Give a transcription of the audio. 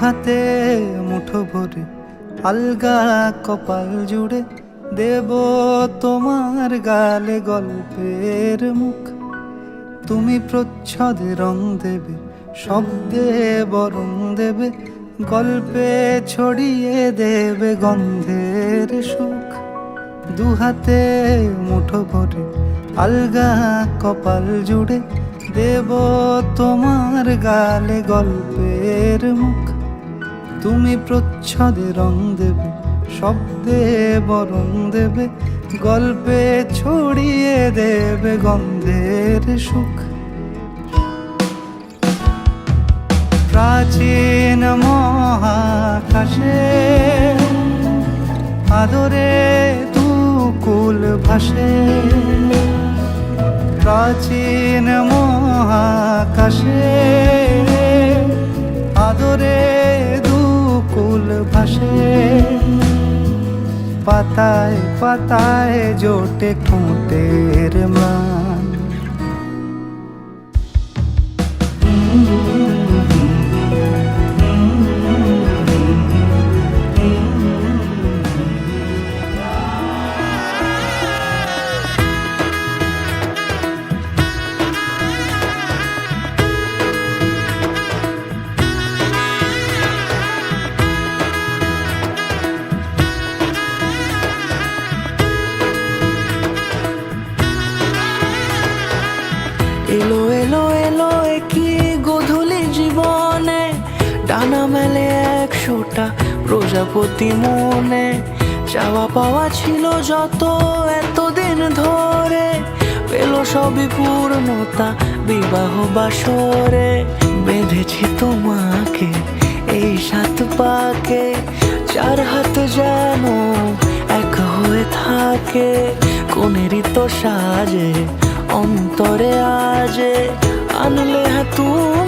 হাতে মুঠো ভরে আলগা কপাল জুড়ে দেব তোমার গালে গল্পের মুখ। তুমি প্রচ্ছদে রং দেবে, শব্দে বরং দেবে, গল্পে ছড়িয়ে দেবে গন্ধের সুখ। দুহাতে মুঠো ভরে আলগা কপাল জুড়ে দেব তোমার গালে গল্পের মুখ। তুমি প্রচ্ছদে রং দেবে, শব্দে বরং দেবে, গল্পে ছড়িয়ে দেবে গন্ধের সুখ। প্রাচীন মহাকাশে আদরে দুকুল ভাসে, প্রাচীন মহাকাশে আদরে দুকুল ভাসে। পাতায় পাতায় জোটে ঠোঁটের ম্লান, এলো এলো এলো কি গোধূলি জীবনে, ডানা মেলে 100টা প্রজাপতি মনে। চাওয়া পাওয়া ছিল যত এতদিন ধরে, পেল সবই পূর্ণতা বিবাহ বাসরে। বেঁধেছি তোমাকে এই 7 পাকে, 4 হাত যেন এক হয়ে থাকে। কোনেরই তো সাজে অন্তরে আজে আনলে তুমি